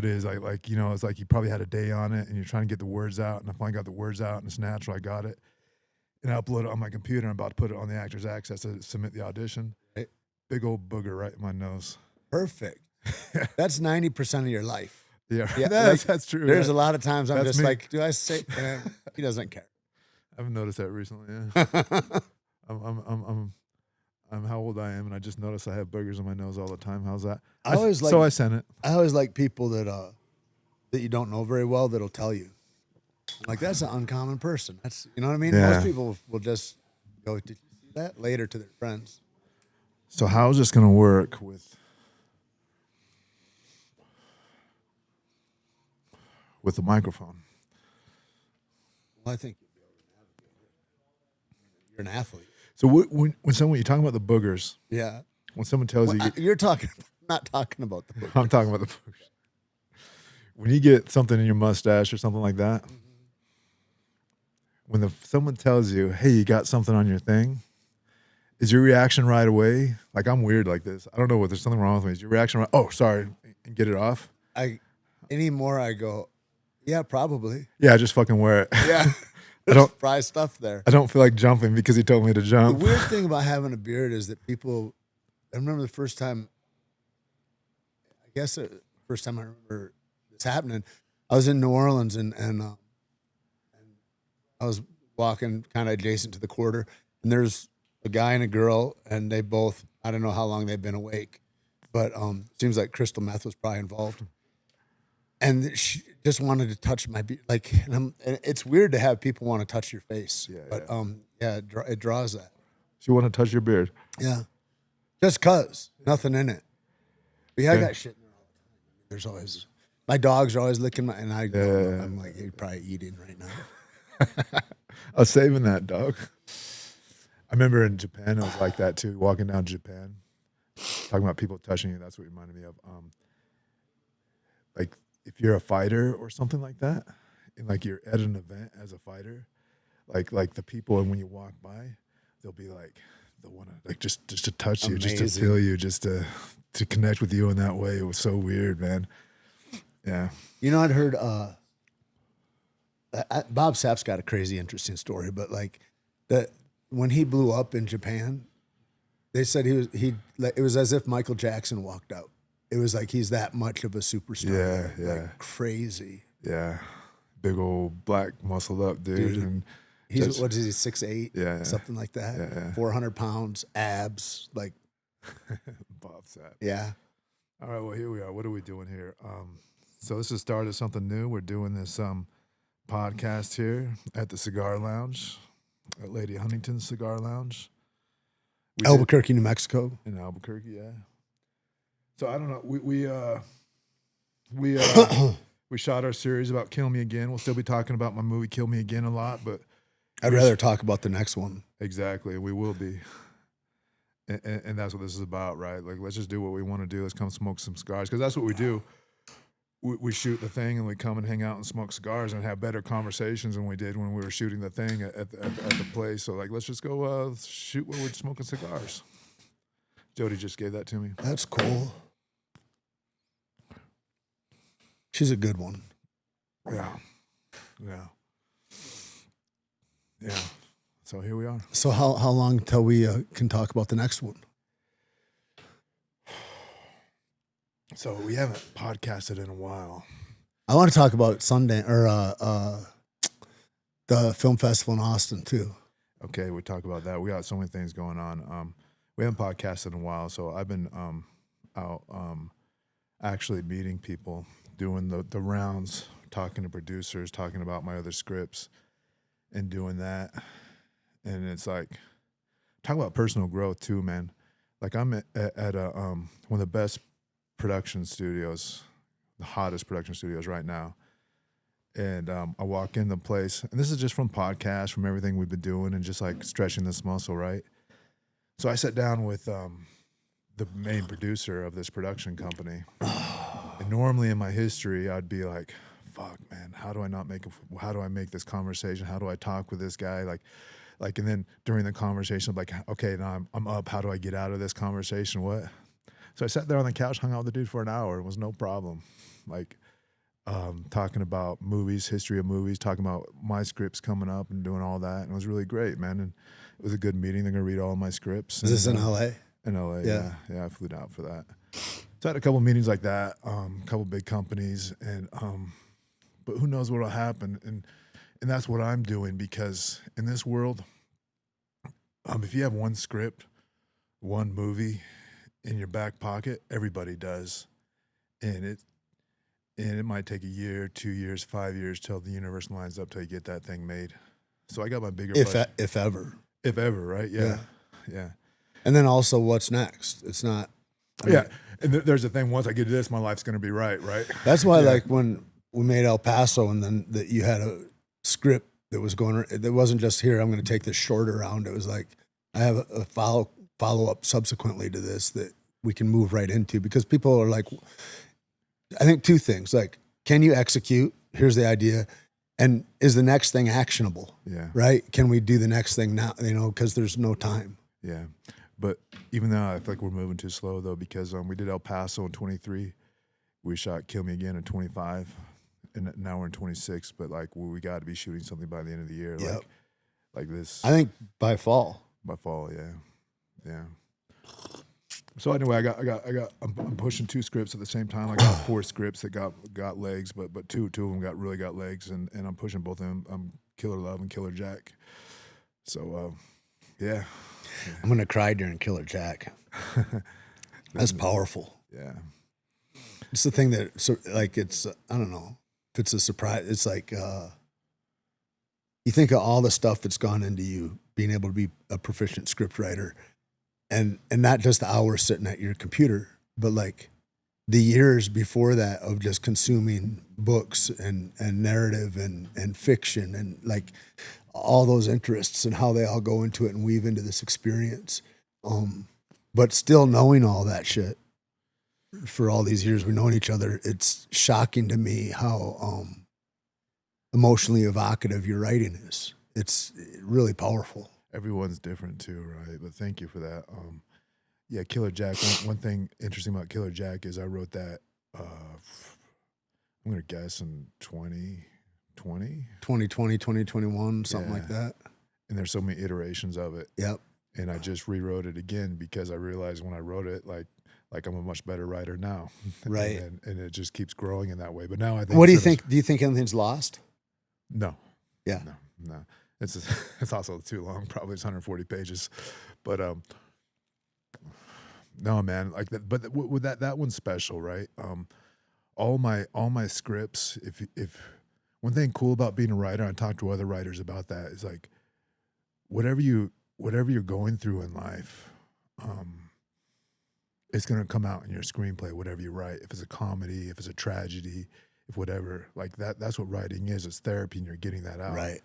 it is like, you know, it's like you probably had a day on it and you're trying to get the words out, and I finally got the words out and it's natural. I got it. And I upload it on my computer. I'm about to put it on the Actors Access to submit the audition. Right. Big old booger right in my nose. Perfect. That's 90% of your life. Yeah, that's true. There's a lot of times I'm just me. like, do I say? He doesn't care. I haven't noticed that recently. Yeah. I'm how old I am, and I just noticed I have boogers on my nose all the time. How's that? So I sent it. I always like people that you don't know very well that'll tell you. Like, that's an uncommon person. That's, you know what I mean? Yeah. Most people will just go, did you see that? Later to their friends. So how's this going to work with the microphone? Well, I think you're an athlete. So when you're talking about the boogers, Yeah. when someone tells you, You're not talking about the boogers. I'm talking about the boogers. When you get something in your mustache or something like that, when someone tells you, hey, you got something on your thing, is your reaction right away? Like, I'm weird like this. I don't know what, there's something wrong with me. Is your reaction right? Oh, sorry, and get it off? Anymore, I go, yeah, probably. Yeah, just fucking wear it. Yeah. I don't fry stuff there. I don't feel like jumping because he told me to jump. The weird thing about having a beard is that people, I remember the first time, I remember this happening, I was in New Orleans and I was walking kind of adjacent to the quarter, and there's a guy and a girl, and they both, I don't know how long they've been awake, but seems like crystal meth was probably involved. And she just wanted to touch my like, and it's weird to have people want to touch your face, but it draws that. So you want to touch your beard? Yeah, just cause nothing in it. But yeah, I got shit in there all the time. There's always my dogs are always licking my, and I'm like, you're probably eating right now. I was saving that, dog. I remember in Japan, it was like that too. Walking down Japan, talking about people touching you. That's what it reminded me of. Like, if you're a fighter or something like that, and like you're at an event as a fighter, like the people, and when you walk by, they'll be like, they'll want to like just to touch you, just to feel you, just to connect with you in that way. It was so weird, man. Yeah. You know, I'd heard Bob Sapp's got a crazy interesting story, but like that when he blew up in Japan, they said it was as if Michael Jackson walked out. It was like he's that much of a superstar. Yeah. Like crazy. Yeah. Big old black muscled up dude. And he's, what is he, 6'8"? Yeah. Something like that. Yeah. 400 pounds, abs, like. Bob Sapp. Yeah. All right, well, here we are. What are we doing here? So this has started something new. We're doing this podcast here at the Cigar Lounge, at Lady Huntington's Cigar Lounge. Albuquerque, New Mexico. In Albuquerque, yeah. So I don't know. We shot our series about Kill Me Again. We'll still be talking about my movie Kill Me Again a lot, but I'd rather talk about the next one. Exactly, we will be. And that's what this is about, right? Like, let's just do what we want to do. Let's come smoke some cigars, because that's what we do. We shoot the thing and we come and hang out and smoke cigars and have better conversations than we did when we were shooting the thing at the place. So like, let's just go shoot where we're smoking cigars. Jody just gave that to me. That's cool. She's a good one. Yeah. So here we are. So how long till we can talk about the next one? So we haven't podcasted in a while. I want to talk about Sundance or the film festival in Austin too. Okay, we talk about that. We got so many things going on. We haven't podcasted in a while, so I've been out actually meeting people, doing the rounds, talking to producers, talking about my other scripts, and doing that. And it's like, talk about personal growth too, man. Like, I'm at one of the best production studios, the hottest production studios right now. And I walk in the place, and this is just from podcasts, from everything we've been doing, and just like stretching this muscle, right? So I sat down with the main producer of this production company. And normally in my history, I'd be like, fuck, man, how do I make this conversation? How do I talk with this guy? Like, and then during the conversation, I'm like, okay, now I'm up. How do I get out of this conversation? What? So I sat there on the couch, hung out with the dude for an hour. It was no problem. Like, talking about movies, history of movies, talking about my scripts coming up and doing all that. And it was really great, man. And it was a good meeting. They're going to read all of my scripts. Is this in and, LA? In LA, Yeah. yeah. I flew down for that. So I had a couple meetings like that, a couple big companies, and but who knows what will happen. And that's what I'm doing, because in this world, if you have one script, one movie in your back pocket, everybody does. And it might take a year, 2 years, 5 years till the universe lines up till you get that thing made. So I got my bigger budget. If ever. If ever, right? Yeah. And then also, what's next? It's not. I mean, And there's a thing. Once I get to this, my life's going to be right. That's why, like when we made El Paso, and then that you had a script that was going. It wasn't just here. I'm going to take this shorter round. It was like I have a follow up subsequently to this that we can move right into, because people are like, I think two things, like, can you execute? Here's the idea. And is the next thing actionable? Yeah. Right? Can we do the next thing now? Because there's no time. Yeah. But even though I feel like we're moving too slow, though, because we did El Paso in 23. We shot Kill Me Again in 25. And now we're in 26. But, like, we got to be shooting something by the end of the year. Yep. Like this. I think by fall. By fall, yeah. So anyway, I'm pushing 2 scripts at the same time. I got 4 scripts that got legs, but two of them really got legs, and I'm pushing both of them. Killer Love and Killer Jack. So yeah. I'm gonna cry during Killer Jack. That's powerful. Yeah. It's the thing that, so, like, it's, I don't know if it's a surprise. It's like you think of all the stuff that's gone into you being able to be a proficient script writer. And not just the hours sitting at your computer, but like the years before that of just consuming books and narrative and fiction, and like all those interests and how they all go into it and weave into this experience. But still knowing all that shit for all these years we've known each other, it's shocking to me how emotionally evocative your writing is. It's really powerful. Everyone's different too, right? But thank you for that. Yeah, Killer Jack. One thing interesting about Killer Jack is I wrote that, I'm going to guess in 2020? 2020, 2021, something like that. And there's so many iterations of it. Yep. And I just rewrote it again because I realized when I wrote it, like I'm a much better writer now. Right. and it just keeps growing in that way. But now I think. What do you think? Do you think anything's lost? No. Yeah. No. It's also too long. Probably it's 140 pages, but no, man. Like that, but with that one's special, right? All my scripts. If one thing cool about being a writer, I talk to other writers about that, is like whatever you're going through in life, it's gonna come out in your screenplay. Whatever you write, if it's a comedy, if it's a tragedy, if whatever, like that's what writing is. It's therapy, and you're getting that out. Right.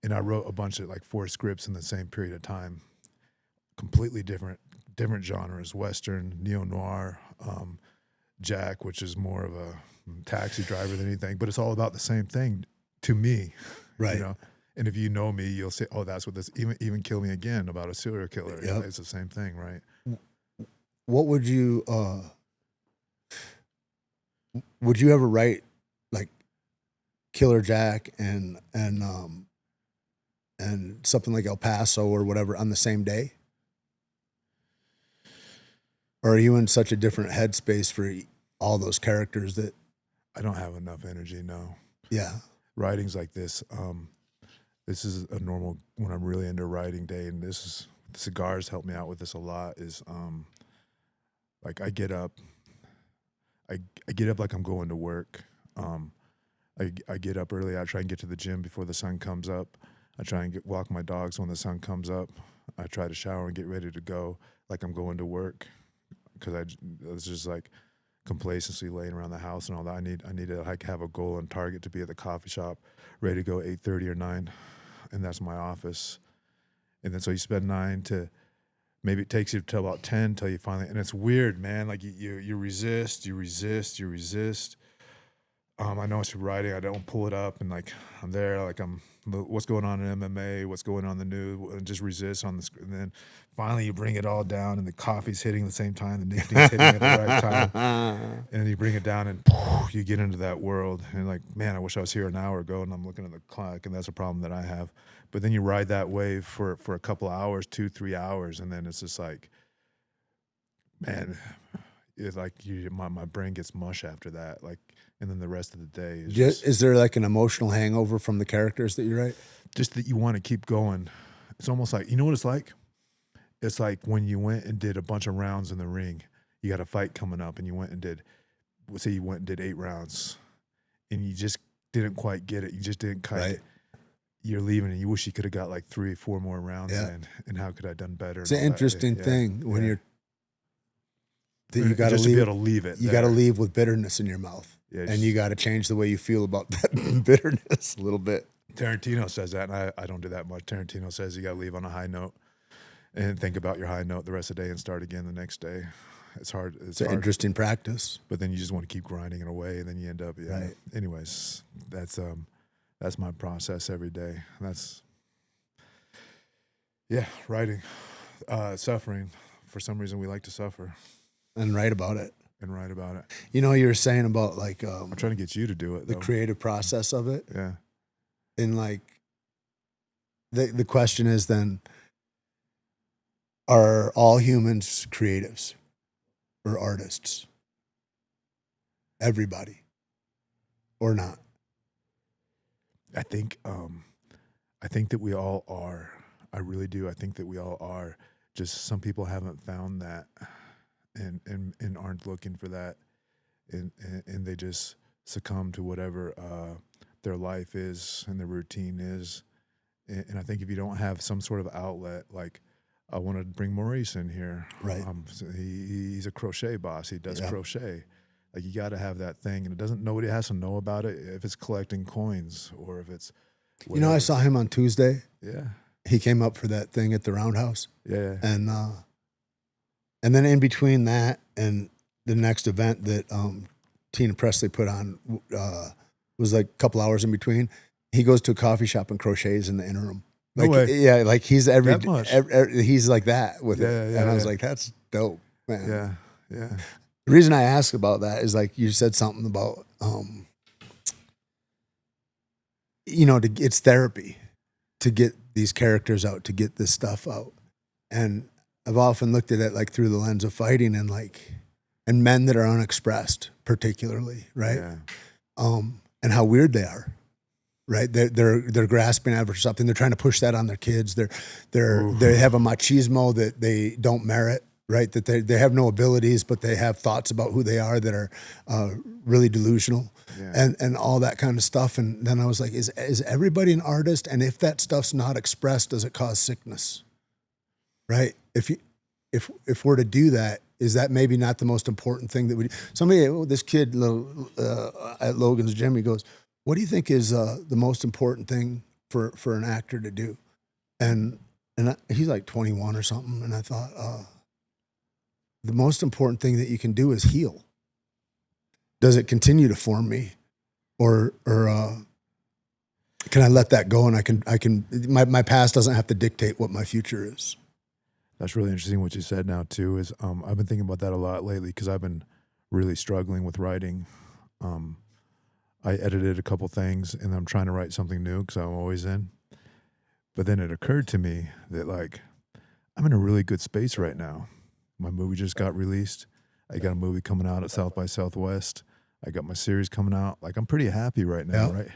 And I wrote a bunch of 4 scripts in the same period of time, completely different genres: Western, neo-noir, Jack, which is more of a taxi driver than anything, but it's all about the same thing to me. Right. And if you know me, you'll say, oh, that's what this, even Kill Me Again, about a serial killer. Yep. It's the same thing, right? What would you ever write like Killer Jack and something like El Paso or whatever on the same day? Or are you in such a different headspace for all those characters that I don't have enough energy, no. Yeah. Writings like this, this is a normal, when I'm really into writing day, and cigars help me out with this a lot, is like I get up like I'm going to work. I get up early. I try and get to the gym before the sun comes up. I try and walk my dogs when the sun comes up. I try to shower and get ready to go like I'm going to work, because it's just like complacency laying around the house and all that. I need to like have a goal and target to be at the coffee shop, ready to go 8:30 or 9, and that's my office. And then so you spend 9 to, maybe it takes you till about 10 till you finally, and it's weird, man. Like you resist. I know it's writing. I don't pull it up and like I'm there, like what's going on in MMA, what's going on in the news, and just resist on the screen. And then finally you bring it all down, and the coffee's hitting at the same time, the nicotine's hitting at the right time, and you bring it down, and you get into that world. And like, man, I wish I was here an hour ago, and I'm looking at the clock, and that's a problem that I have. But then you ride that wave for a couple of hours, 2-3 hours, and then it's just like, man, it's like my brain gets mush after that, like. And then the rest of the day is just, is there like an emotional hangover from the characters that you write? Just that you want to keep going. It's almost like, you know what it's like? It's like when you went and did a bunch of rounds in the ring. You got a fight coming up, and you went and did, let's say you went and did 8 rounds, and you just didn't quite get it. You just didn't kite it. You're leaving, and you wish you could have got like 3-4 more rounds in, and how could I have done better? It's an interesting thing when you're, that you got to be able to leave it. You got to leave with bitterness in your mouth. Yeah, and you got to change the way you feel about that bitterness a little bit. Tarantino says that, and I don't do that much. Tarantino says you got to leave on a high note and think about your high note the rest of the day and start again the next day. It's hard. It's an interesting practice. But then you just want to keep grinding it away, and then you end up, Right. Anyways, that's my process every day. Writing, suffering. For some reason, we like to suffer. And write about it. You were saying about like I'm trying to get you to do it, the creative process of it. Yeah. And like the question is then, are all humans creatives or artists? Everybody or not? I think that we all are. I really do. I think that we all are. Just some people haven't found that. And aren't looking for that, and they just succumb to whatever their life is and their routine is. And I think if you don't have some sort of outlet, like I want to bring Maurice in here. Right. He's a crochet boss. He does crochet. Like you got to have that thing, and nobody has to know about it. If it's collecting coins or if it's, whatever. I saw him on Tuesday. Yeah. He came up for that thing at the Roundhouse. Yeah. And then in between that and the next event that Tina Presley put on was like a couple hours in between. He goes to a coffee shop and crochets in the interim. Like, no way. Yeah, like he's he's like that with it. And I was like, that's dope, man. Yeah, yeah. The reason I ask about that is like you said something about, it's therapy to get these characters out, to get this stuff out. And I've often looked at it like through the lens of fighting and men that are unexpressed, particularly, right? Yeah. And how weird they are, right? They're grasping after something. They're trying to push that on their kids. They have a machismo that they don't merit, right? That they have no abilities, but they have thoughts about who they are that are really delusional, and all that kind of stuff. And then I was like, is everybody an artist? And if that stuff's not expressed, does it cause sickness? Right? If we're to do that, is that maybe not the most important thing that we do? This kid at Logan's gym, he goes, what do you think is the most important thing for an actor to do? And he's like 21 or something. And I thought, the most important thing that you can do is heal. Does it continue to form me? Or can I let that go and my past doesn't have to dictate what my future is? That's really interesting what you said now too, is I've been thinking about that a lot lately because I've been really struggling with writing. I edited a couple things and I'm trying to write something new because I'm always in. But then it occurred to me that like I'm in a really good space right now. My movie just got released. I got a movie coming out at South by Southwest. I got my series coming out. Like I'm pretty happy right now, right?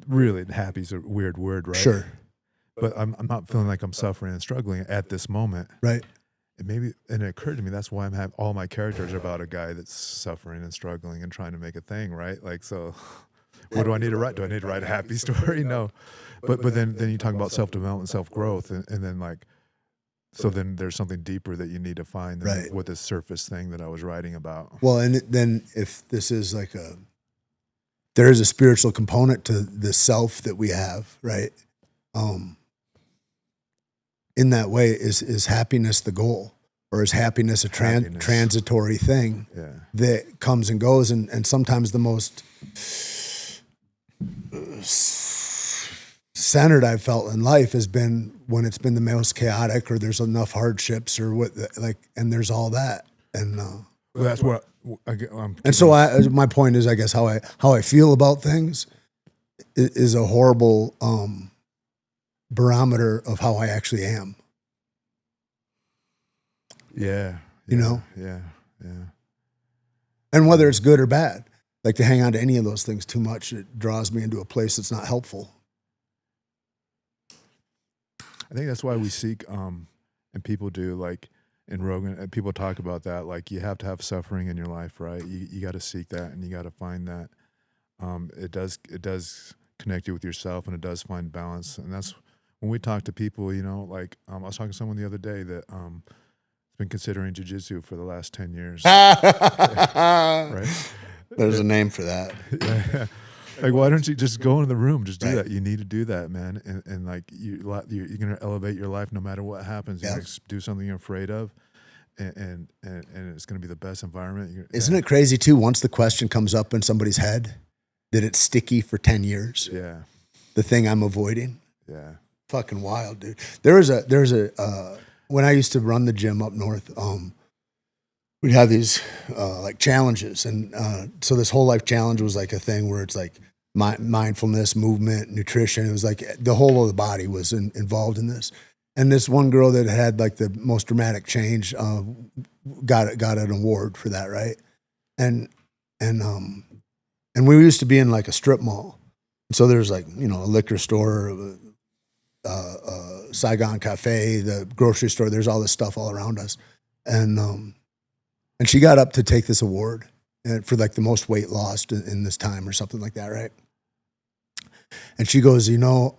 Really, happy is a weird word, right? Sure. But I'm not feeling like I'm suffering and struggling at this moment. Right. And it occurred to me that's why all my characters are about a guy that's suffering and struggling and trying to make a thing, right? Like, so what do I need to write? Do I need to write a happy story? No. But then you talk about self-development, self-growth, and then like, so then there's something deeper that you need to find than what this surface thing that I was writing about. Well, and then if this is like there is a spiritual component to the self that we have, right? In that way, is happiness the goal, or is happiness a Happiness. transitory thing Yeah. that comes and goes? And sometimes the most centered I've felt in life has been when it's been the most chaotic, or there's enough hardships, or and there's all that. And Well, that's what and so my point is, I guess how I feel about things is a horrible barometer of how I actually am. Yeah. You know? Yeah. And whether it's good or bad, like to hang on to any of those things too much, it draws me into a place that's not helpful. I think that's why we seek, and people do, like in Rogan, and people talk about that, like you have to have suffering in your life, right? You got to seek that, and you got to find that. It does connect you with yourself, and it does find balance. And that's when we talk to people, you know, like I was talking to someone the other day that has been considering jiu-jitsu for the last 10 years. Right? There's a name for that. Yeah. Like, why don't you just go into the room? Just do Right. that. You need to do that, man. And like you're going to elevate your life no matter what happens. You're going to do something you're afraid of, and it's going to be the best environment. Isn't it crazy too? Once the question comes up in somebody's head, that it's sticky for 10 years. Yeah. The thing I'm avoiding. Yeah. Fucking wild, dude. There's a when I used to run the gym up north, we'd have these like challenges, and so this whole life challenge was like a thing where it's like mindfulness, movement, nutrition. It was like the whole of the body was involved in this. And this one girl that had like the most dramatic change got an award for that, right? And we used to be in like a strip mall, so there's like, you know, a liquor store, Saigon Cafe, the grocery store. There's all this stuff all around us, and she got up to take this award for like the most weight lost in this time or something like that, right? And she goes, you know,